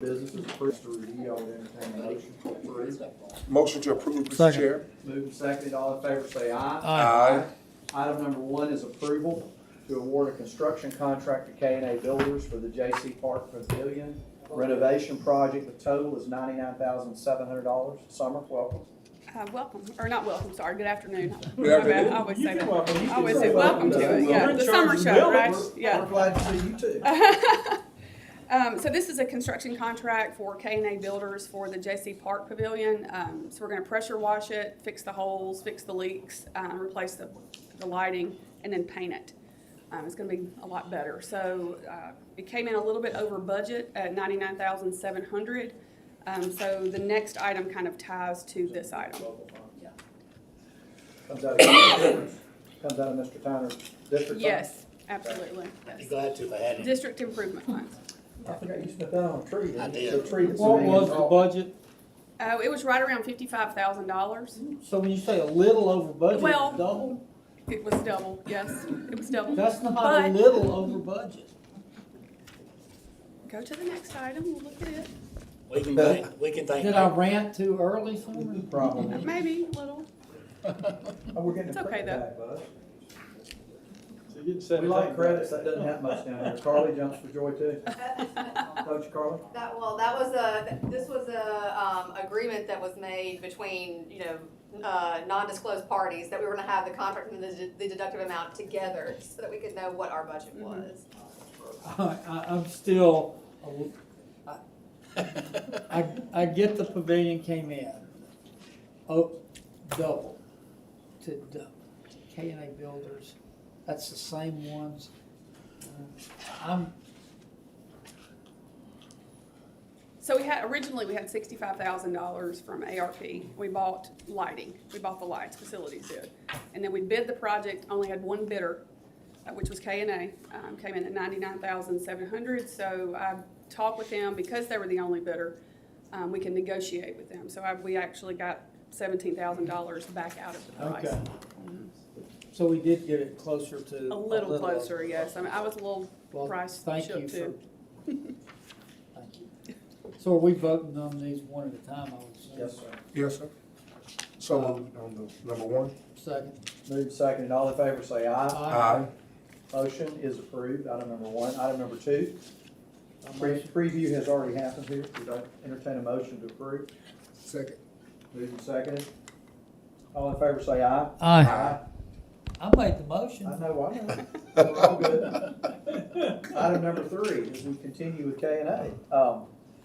Businesses approved to review, I'll entertain a motion to approve. Motion to approve, Mr. Second. Chair. Moved and seconded, all in favor say aye. Aye. Item number 1 is approval to award a construction contract to K&A Builders for the J.C. Park Pavilion renovation project. The total is $99,700. Summer, welcome. Welcome, or not welcome, sorry, good afternoon. Good afternoon. I always say that. welcome. You I can always say say welcome to it, yeah, We're in the charge summer of the show, building. right? We're Yeah. glad to see you too. So this is a construction contract for K&A Builders for the J.C. Park Pavilion. So we're gonna pressure wash it, fix the holes, fix the leaks, replace the lighting, and then paint it. It's gonna be a lot better. So it came in a little bit over budget at $99,700. So the next item kind of ties to this item. Yeah. Comes out of Mr. Tyner's district fund? Yes, absolutely, Be yes. glad to if I had any. District improvement funds. I forgot you spent that on a tree, didn't you? I did. The tree that's What hanging was the off. budget? It was right around $55,000. So when you say a little over budget, Well- it's double? It was double, yes, it was double. That's not a But- little over budget. Go to the next item, we'll look at it. We can thank. Did I rant too early somewhere? Probably. Maybe a little. Oh, we're getting It's a okay, credit though. back, bud. We like credits, that doesn't happen much down here. Carly jumps for joy too. Don't you, Carly? This was a agreement that was made between, non-disclosed parties, that we were gonna have the contract and the deductive amount together, so that we could know what our budget was. I'm still, I get the pavilion came in. Oh, double to K&A Builders. That's the same ones. So originally we had $65,000 from ARP. We bought lighting, we bought the lights, facilities did. And then we bid the project, only had one bidder, which was K&A, came in at $99,700. So I talked with them, because they were the only bidder, we can negotiate with them. So we actually got $17,000 back out of the price. Okay. So we did get it closer to. A little closer, yes. I mean, I was a little Well, price thank shook you too. Thank you. So are we voting on these one at a time, I would assume? Yes, sir. Yes, sir. So moved on the number 1. Second. Moved and seconded, all in favor say aye. Aye. Motion is approved, item number 1. Item number 2, Motion. preview has already happened here. Would I entertain a motion to approve? Second. Moved and seconded. All in favor say aye. Aye. I made the motion. I know. We're all good. Item number 3, as we continue with K&A.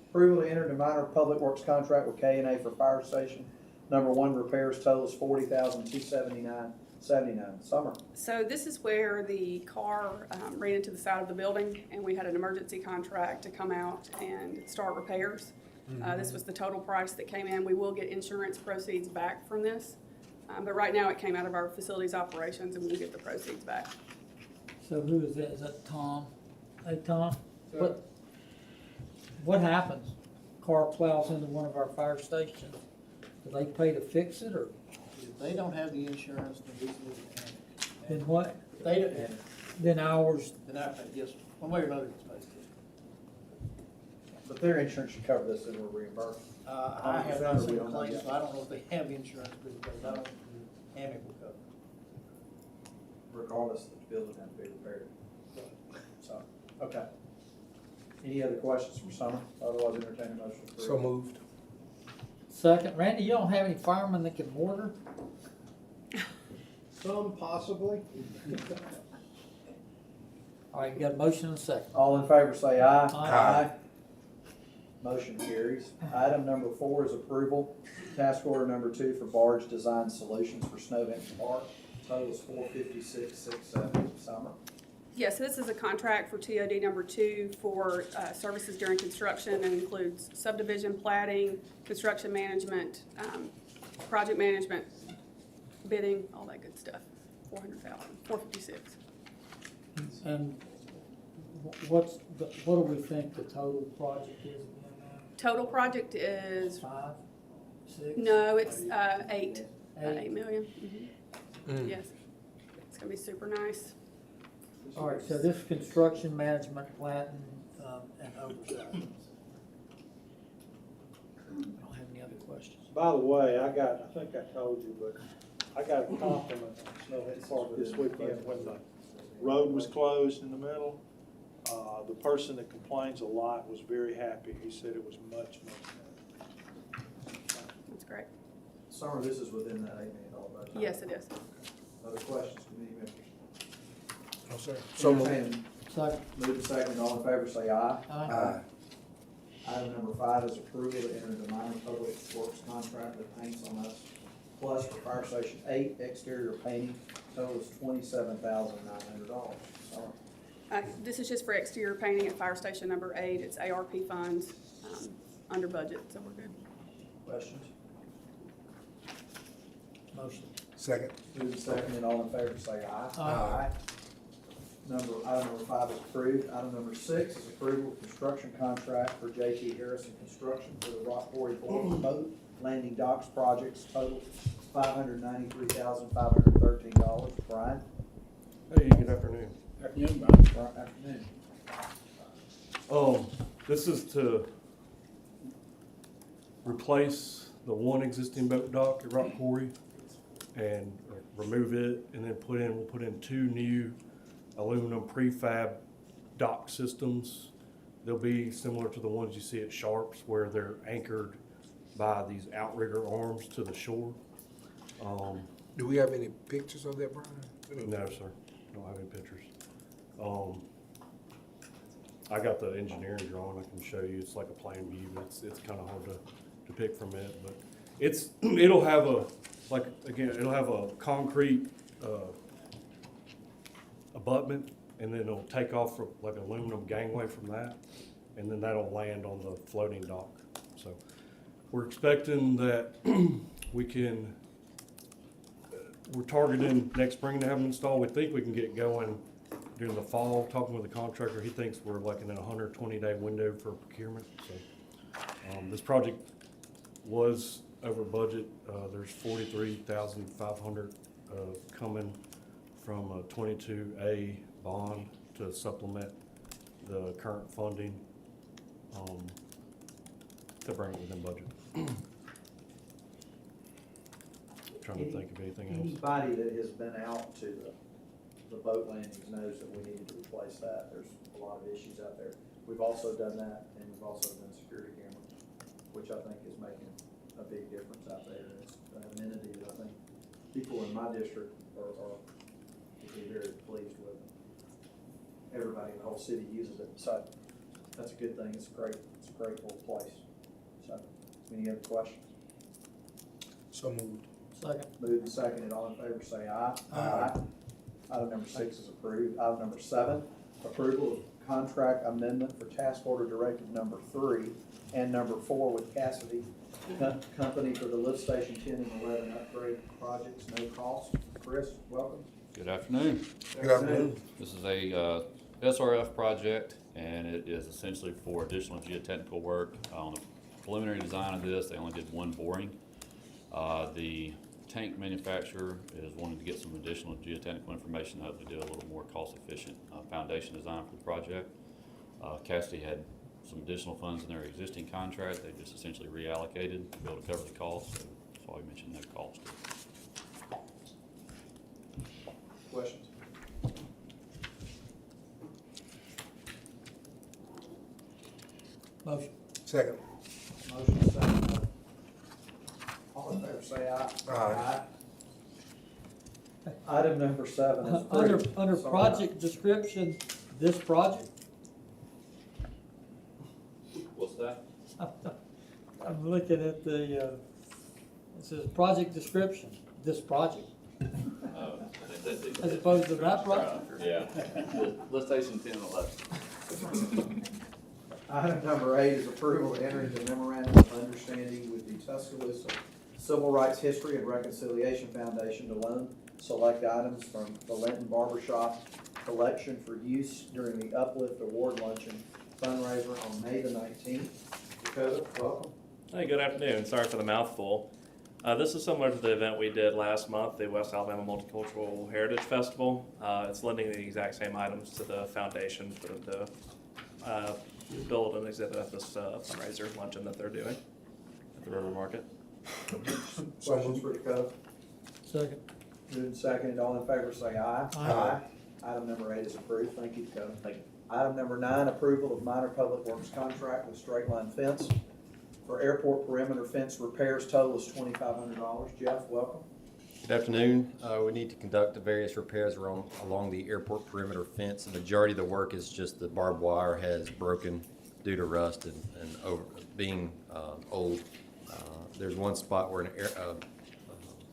Approval to enter the minor public works contract with K&A for fire station number 1 repairs, totals $40,279.79. Summer. So this is where the car ran into the side of the building, and we had an emergency contract to come out and start repairs. This was the total price that came in. We will get insurance proceeds back from this, but right now it came out of our facilities operations, and we'll get the proceeds back. So who is that? Is that Tom? Hey, Tom? What happens? Car plows into one of our fire stations. Do they pay to fix it, or If they don't have the insurance, then we will have it. then what? They don't, Then ours, then yes, one way or another it's supposed to. But their insurance should cover this and we're reimbursed. I have We not seen a don't know claim, yet. so I don't know if they have the insurance, because I don't, HAMIC will cover. Regardless, the building has to be repaired. So, okay. Any other questions for Summer? Otherwise, entertain a motion to approve. So moved. second. Randy, you don't have any firemen that can mortar? Some possibly. All right, you got a motion and a second. All in favor say aye. Aye. Motion carries. Item number 4 is approval. Task order number 2 for barge design solutions for Snowbank Park. Total is $456,670. Summer. Yes, so this is a contract for TOD number 2 for services during construction, and includes subdivision plating, construction management, project management, bidding, all that good stuff. $456,000. And what do we think the total project is again now? Total project is, 5, 6? no, it's 8 8. million. Mm. Yes, it's gonna be super nice. All right, so this construction management, plating, and oversight. questions. By the way, I think I told you, but I got a compliment on Snow Park this weekend when the road was closed in the middle. The person that complains a lot was very happy. He said it was much better. That's great. Summer, this is within that $8 million budget. Yes, it is. Other questions, committee members? No, sir. So moved. Entertained. Second. Move to second, all in favor say aye. Aye. Item number 5 is approval to enter into minor public works contract with Paints on Us Plus for Fire Station 8 exterior painting, total is $27,900. Sorry. This is just for exterior painting at fire station number 8. It's ARP funds, under budget, so we're good. Questions? Motion. Second. Move to second, and all in favor say aye. Aye. Item number 5 is approved. Item number 6 is approval of construction contract for J.T. Harrison Construction for the Rock Quarry Boat Landing Docks projects, total $593,513. Brian? Hey, good afternoon. Afternoon. This is to replace the one existing boat dock at Rock Quarry and remove it, and then we'll put in 2 new aluminum prefab dock systems. They'll be similar to the ones you see at Sharps, where they're anchored by these outrigger arms to the shore. Do we have any pictures of that, Brian? No, sir, don't have any pictures. I got the engineering drawing I can show you. It's like a plan view, but it's kind of hard to pick from it. But it'll have it'll have a concrete abutment, and then it'll take off from like an aluminum gangway from that, and then that'll land on the floating dock. So we're expecting that we're targeting next spring to have them installed. We think we can get going during the fall. Talking with the contractor, he thinks we're like in a 120-day window for procurement. So this project was over budget. There's $43,500 coming from a 22A bond to supplement the current funding to bring it within budget. Trying to think of anything else. Anybody that has been out to the boat landings knows that we needed to replace that. There's a lot of issues out there. We've also done that, and we've also done security cameras, which I think is making a big difference out there. It's an amenity that I think people in my district are be very pleased with. Everybody in the whole city uses it, so that's a good thing. It's a great little place. So, any other questions? So moved. Second. Move and second, and all in favor say aye. Aye. Item number 6 is approved. Item number 7, approval of contract amendment for task order directive number 3 and number 4 with Cassidy Company for the lift station 10 and 11 upgrade projects, no cost. Chris, welcome. Good afternoon. Good afternoon. This is a SRF project, and it is essentially for additional geotechnical work. On the preliminary design of this, they only did 1 boring. The tank manufacturer is wanting to get some additional geotechnical information to hopefully do a little more cost-efficient foundation design for the project. Cassidy had some additional funds in their existing contract. They just essentially reallocated to be able to cover the cost. So that's why we mentioned no cost. Questions? Motion. Second. Motion second. All in favor say aye. Aye. Item number 7 is approved. Under Sorry. project description, this project, What's that? I'm looking at the, it says project description, this project, as opposed to that project. Yeah. Lift station 10 and 11. Item number 8 is approval to enter into memorandum of understanding with the Tuscaloosa Civil Rights History and Reconciliation Foundation to loan select items from the Linton Barbershop collection for use during the Uplift Award Luncheon fundraiser on May the 19th. Dakota, welcome. Hey, good afternoon. Sorry for the mouthful. This is similar to the event we did last month, the West Alabama Multicultural Heritage Festival. It's lending the exact same items to the foundation for them to build an exhibit at this fundraiser luncheon that they're doing at the River Market. Questions for Dakota? Second. Moved and seconded, all in favor say aye. Aye. Item number 8 is approved, thank you, Dakota. Thank you. Item number 9, approval of minor public works contract with Straight Line Fence for airport perimeter fence repairs, total is $2,500. Jeff, welcome. Good afternoon. We need to conduct the various repairs along the airport perimeter fence. The majority of the work is just the barbed wire has broken due to rust and being old. There's one spot where a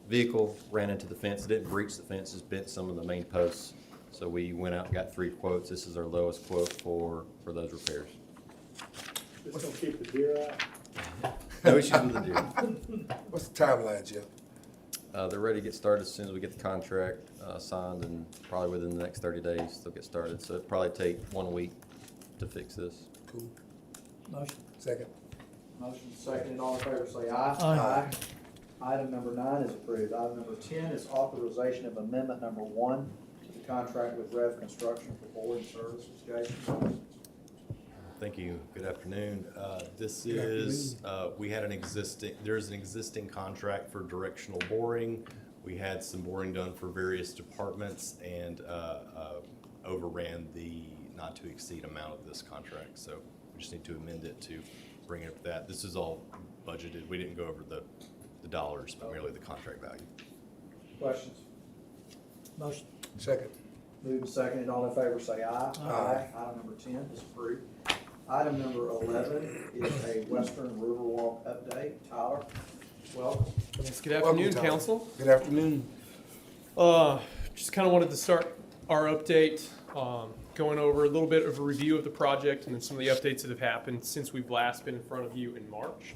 vehicle ran into the fence. It didn't breach the fence, just bent some of the main posts. So we went out and got 3 quotes. This is our lowest quote for those repairs. Just gonna keep the deer out. No issues with the deer. What's the timeline, Jeff? They're ready to get started as soon as we get the contract signed, and probably within the next 30 days they'll get started. So it'll probably take 1 week to fix this. Cool. Motion. Second. Motion seconded, all in favor say aye. Aye. Item number 9 is approved. Item number 10 is authorization of amendment number 1 to the contract with Rev Construction for boarding services. Jason? Thank you. Good afternoon. This Good is, there's an existing contract for directional boring. We had some boring done for various departments and overran the not to exceed amount of this contract. So we just need to amend it to bring it up to that. This is all budgeted. We didn't go over the dollars, but merely the contract value. Questions? Motion. Second. Moved and seconded, all in favor say aye. Aye. Item number 10 is approved. Item number 11 is a Western Riverwalk update. Tyler, welcome. Yes, good afternoon, Welcome, Tyler. council. Good afternoon. Just kind of wanted to start our update, going over a little bit of a review of the project and then some of the updates that have happened since we've last been in front of you in March.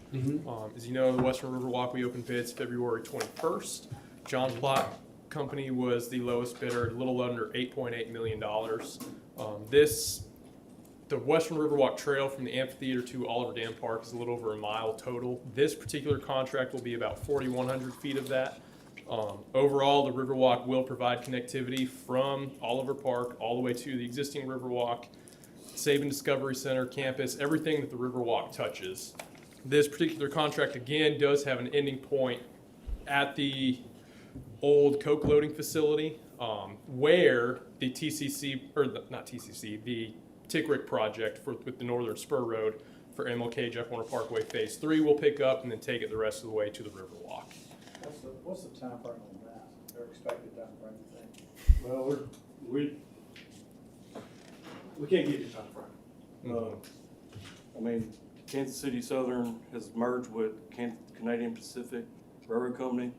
As you know, the Western Riverwalk, we opened bids February 21st. John Plott Company was the lowest bidder, a little under $8.8 million. The Western Riverwalk Trail from the amphitheater to Oliver Dam Park is a little over a mile total. This particular contract will be about 4,100 feet of that. Overall, the Riverwalk will provide connectivity from Oliver Park all the way to the existing Riverwalk, Save and Discovery Center, campus, everything that the Riverwalk touches. This particular contract, again, does have an ending point at the old coke loading facility, where the the Tickrick project with the Northern Spur Road for MLK Jeff Warner Parkway Phase 3 will pick up and then take it the rest of the way to the Riverwalk. What's the time frame on that? Their expected time frame, you think? Well, we can't give you a time frame. I mean, Kansas City Southern has merged with Canadian Pacific Railroad Company.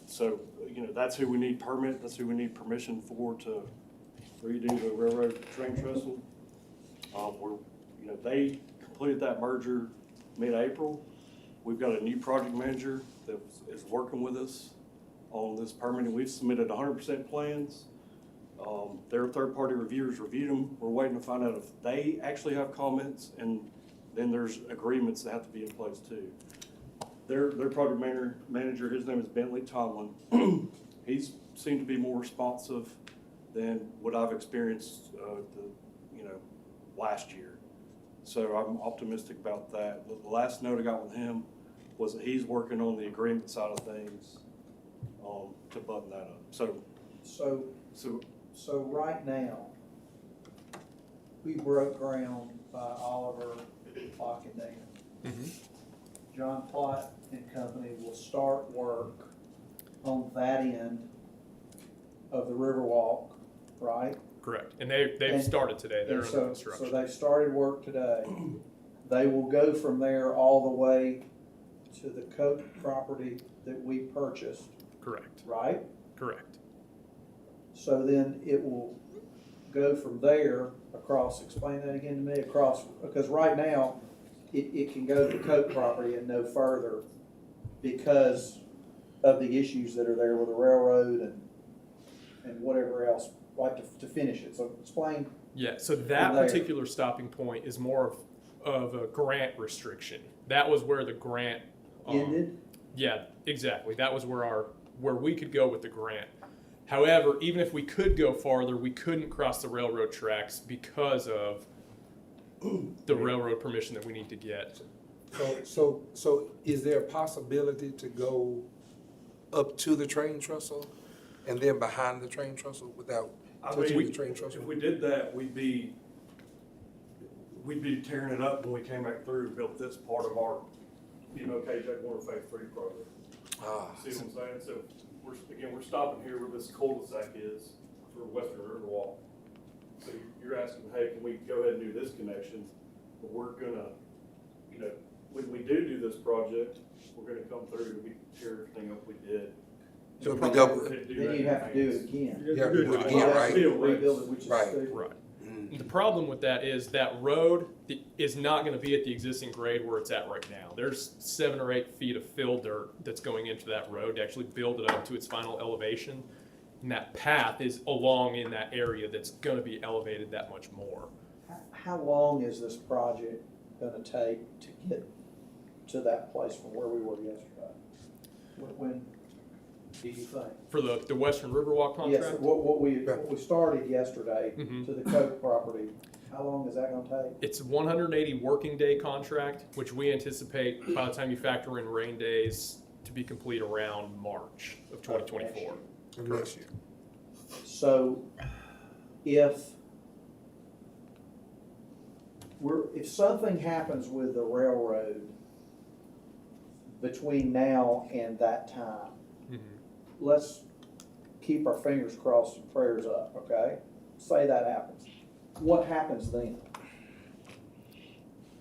So, that's who we need permit, that's who we need permission for to redo the railroad train trestle. They completed that merger mid-April. We've got a new project manager that is working with us on this permitting. We've submitted 100% plans. Their third-party reviewers reviewed them. We're waiting to find out if they actually have comments, and then there's agreements that have to be in place too. Their project manager, his name is Bentley Tomlin. He's seemed to be more responsive than what I've experienced, last year. So I'm optimistic about that. The last note I got with him was that he's working on the agreement side of things, to button that up. So right now, we broke ground by Oliver, Plott and Dana. John Plott and Company will start work on that end of the Riverwalk, right? Correct. And they've started today. They're And under so construction. they've started work today. They will go from there all the way to the Coke property that we purchased, Correct. right? Correct. So then it will go from there across, explain that again to me, because right now, it can go to the Coke property and no further because of the issues that are there with the railroad and whatever else, like to finish it. So explain. Yeah, so that From there. particular stopping point is more of a grant restriction. That was where the grant Ended? Yeah, exactly. That was where we could go with the grant. However, even if we could go farther, we couldn't cross the railroad tracks because of the railroad permission that we need to get So is there a possibility to go up to the train trestle and then behind the train trestle without touching the train trestle? If we did that, we'd be tearing it up when we came back through and built this part of our, KJ Warner Phase 3 program. Ah, See what I'm saying? So we're stopping here where this cul-de-sac is for Western Riverwalk. So you're asking, hey, can we go ahead and do this connection? But we're gonna, when we do this project, we're gonna come through and we tear everything up we did. so if we double, Then you have to do it again. you have to do it again, You have right? to rebuild it, which is Right. stupid. Right. Mm. The problem with that is that road is not gonna be at the existing grade where it's at right now. There's 7 or 8 feet of fill dirt that's going into that road to actually build it up to its final elevation. And that path is along in that area that's gonna be elevated that much more. How long is this project gonna take to get to that place from where we were yesterday? When do you think? For the Western Riverwalk Yes, contract, what we started yesterday Mhm. to the Coke property, how long is that gonna take? it's a 180 working day contract, which we anticipate by the time you factor in rain days to be complete around March of 2024. Next year. So if something happens with the railroad between now and that time, Mhm. let's keep our fingers crossed and prayers up, okay? Say that happens. What happens then?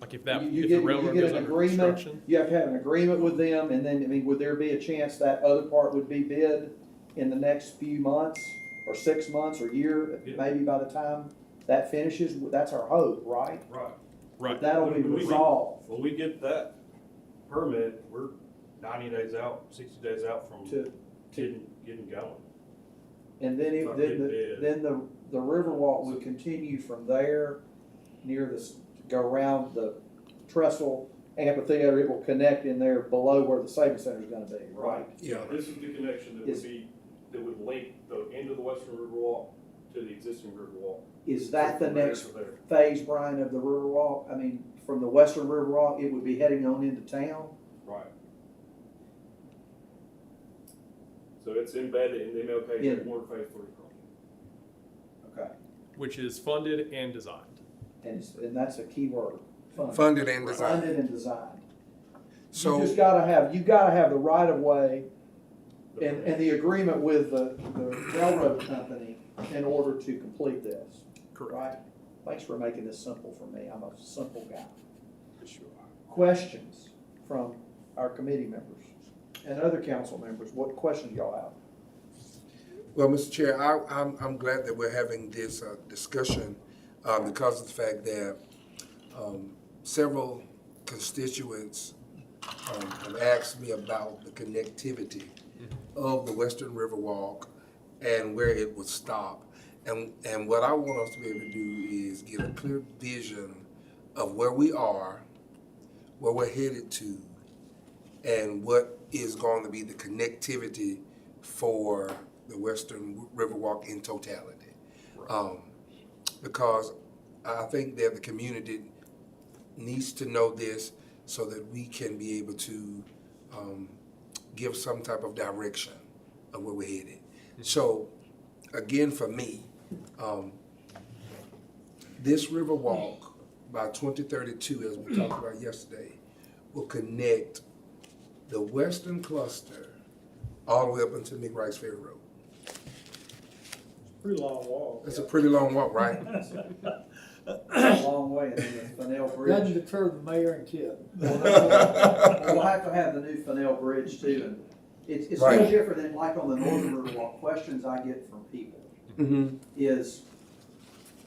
Like if You the get railroad an goes under agreement, construction, you have to have an agreement with them, and then, would there be a chance that other part would be bid in the next few months, or 6 months, or year, Yeah. maybe by the time that finishes? That's our hope, right? Right. right? That'll be When we- resolved When we get that permit, we're 90 days out, 60 days out from to, getting going. and then Not getting bid. the Riverwalk would continue from there, near this, go around the trestle amphitheater, it will connect in there below where the Savings Center is gonna be, right? Yeah. This is the connection that would link the end of the Western Riverwalk to the existing Riverwalk. Is that the From there next to there. phase, Brian, of the Riverwalk? I mean, from the Western Riverwalk, it would be heading on into town? Right. So it's embedded in the MLK Yeah. Warner Phase 3 project. Okay, Which is funded and designed. and that's a key word, funded. Funded and designed. Funded and designed. So, You gotta have the right of way and the agreement with the railroad company in order to complete this, Correct. right? Thanks for making this simple for me, I'm a simple guy. sure. Questions from our committee members and other council members, what questions y'all have? Well, Mr. Chair, I'm glad that we're having this discussion because of the fact that several constituents have asked me about the connectivity of the Western Riverwalk and where it would stop. And what I want us to be able to do is get a clear vision of where we are, where we're headed to, and what is going to be the connectivity for the Western Riverwalk in totality. Because I think that the community needs to know this so that we can be able to give some type of direction of where we're headed. So, again, for me, this Riverwalk by 2032, as we talked about yesterday, will connect the western cluster all the way up until McRice Ferry Road. Pretty long walk. That's a pretty long walk, right? A long way, and then the Fennell Doesn't Bridge. deter the mayor and kid. We'll have to have the new Fennell Bridge too, and it's no Right. different than like on the Northern Riverwalk. Questions I get from people Mm-hmm. is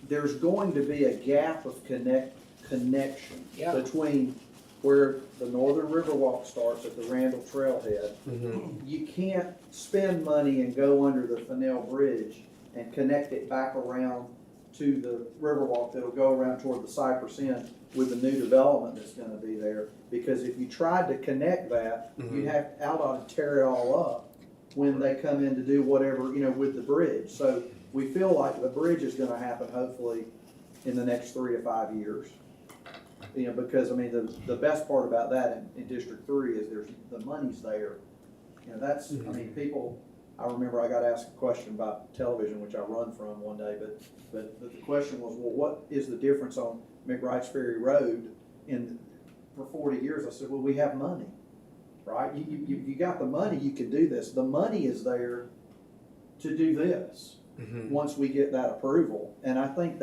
there's going to be a gap of connection Yeah. between where the Northern Riverwalk starts at the Randall Trailhead. Mm-hmm. You can't spend money and go under the Fennell Bridge and connect it back around to the Riverwalk that'll go around toward the Cypress Inn with the new development that's gonna be there. Because if you tried to connect that, you'd have to tear it all up when they come in to do whatever, with the bridge. So we feel like the bridge is gonna happen hopefully in the next 3 to 5 years. You know, because, I mean, the best part about that in District 3 is the money's there. You know, that's, I mean, people, I remember I got asked a question about television, which I run from one day, but the question was, well, what is the difference on McBride's Ferry Road for 40 years? I said, well, we have money, right? You got the money, you can do this. The money is there to do this once we get that approval. And I think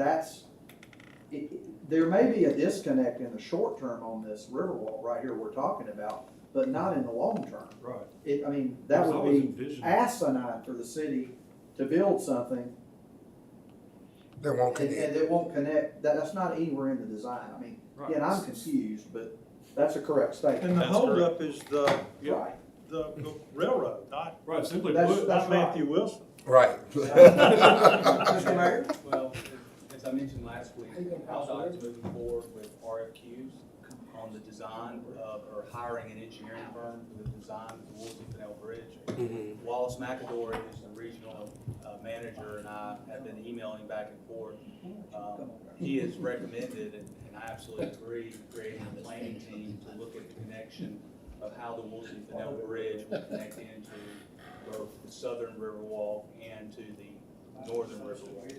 there may be a disconnect in the short term on this Riverwalk right here we're talking about, but not in the long term. Right. I mean, that There's would always be envisioned. asinine for the city to build something That won't and connect. it won't connect. That's not anywhere in the design. I mean, Right. again, I'm confused, but that's a correct statement. And the That's holdup is the Right. railroad, not Right, simply That's- put, that's Matthew Wilson. Right. Mr. Mayor? Well, as I mentioned last week, Aldott is moving forward with RFQs on the design of, or hiring an engineering firm for the design of the Woolsey Canal Bridge. Wallace McAdory is the regional manager, and I have been emailing back and forth. He has recommended, and I absolutely agree, creating a planning team to look at the connection of how the Woolsey Canal Bridge will connect into both the southern Riverwalk and to the northern Riverwalk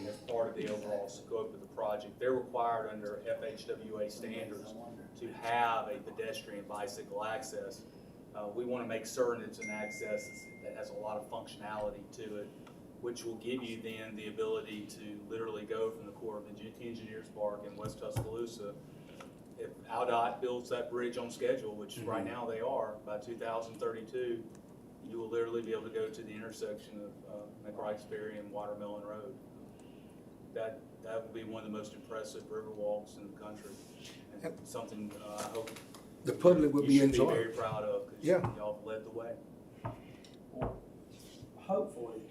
as part of the overall scope of the project. They're required under FHWA standards to have a pedestrian bicycle access. We want to make certain it's an access that has a lot of functionality to it, which will give you then the ability to literally go from the Corps of Engineers Park in West Tuscaloosa. If Aldott builds that bridge on schedule, which right now they are, by 2032, you will literally be able to go to the intersection of McBride's Ferry and Watermelon Road. That will be one of the most impressive river walks in the country, and something I hope The public will be you should be enjoying. very proud of, because Yeah. y'all have led the way. Hopefully,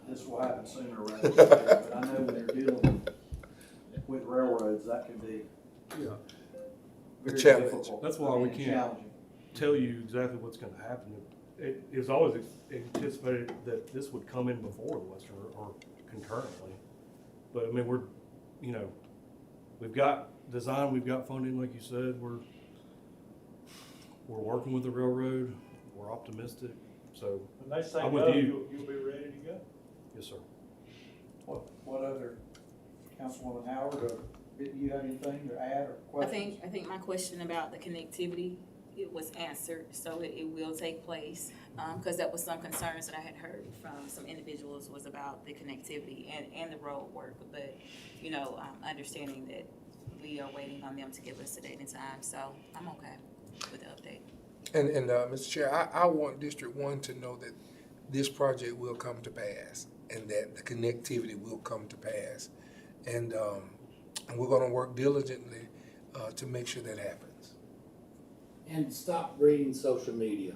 this will happen sooner rather than later, but I know when you're dealing with railroads, that can be Yeah. very challenge. difficult. That's why we and can't challenging. tell you exactly what's gonna happen. It was always anticipated that this would come in before the Western or concurrently. But I mean, we've got design, we've got funding, like you said, we're working with the railroad, we're optimistic, so, When they say I'm with go, you. you'll be ready to go. yes, sir. What other, Councilwoman Howard, or do you have anything to add or questions? I think my question about the connectivity, it was answered, so it will take place. Cause that was some concerns that I had heard from some individuals was about the connectivity and the road work. But, understanding that we are waiting on them to give us a date and time, so I'm okay with the update. And Mr. Chair, I want District 1 to know that this project will come to pass and that the connectivity will come to pass. And we're gonna work diligently to make sure that happens. And stop reading social media.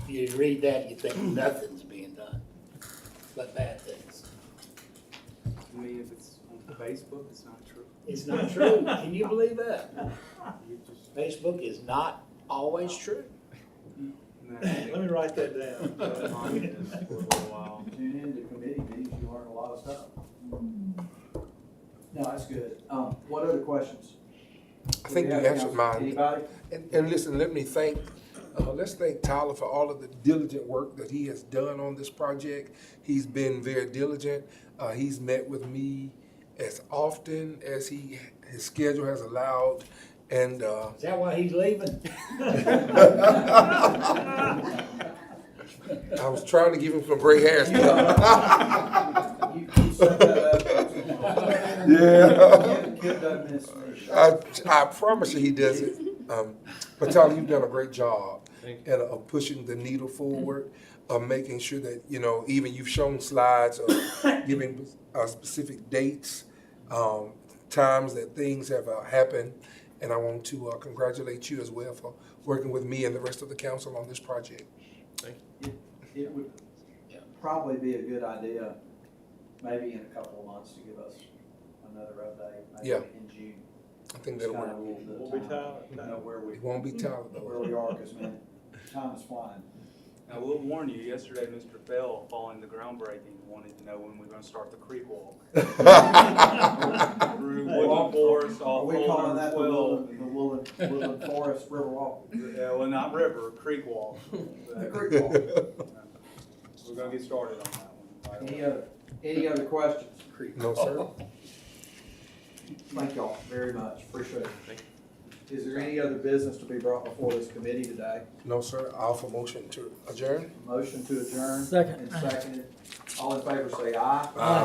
You read that, you think nothing's being done, but bad things. I mean, if it's on Facebook, it's not true. It's not true. Can you believe that? Facebook is not always true. Let me write that down. For a little while. Tune into committee meetings, you learn a lot of stuff. No, that's good. What other questions? I think you Do we have, answered mine. Anybody? And listen, let's thank Tyler for all of the diligent work that he has done on this project. He's been very diligent. He's met with me as often as his schedule has allowed. And Is that why he's leaving? I was trying to give him some gray hairs. You set that up. Yeah. Kid doesn't miss me. I promise you he does it. But Tyler, you've done a great job of pushing the needle forward, of making sure that, even you've shown slides of giving specific dates, times that things have happened. And I want to congratulate you as well for working with me and the rest of the council on this project. It would probably be a good idea, maybe in a couple of months, to give us another update, maybe Yeah. in June. I think Just that'll kind of work. a little bit We'll of be time, tired. know where we It won't be Tyler though. where we are, because man, time is flying. I will warn you, yesterday, Mr. Bell, following the groundbreaking, wanted to know when we're gonna start the creek walk. Through Woodland Forest, Are off we calling Holder that the 12. Woodland Forest River Walk? Yeah, well, not river, creek walk. The creek walk. We're gonna get started on that one. Any other questions? No, sir. Thank y'all very much, appreciate it. Is there any other business to be brought before this committee today? No, sir. I offer motion to adjourn. Motion to adjourn. Second. And seconded. All in favor say aye. Aye.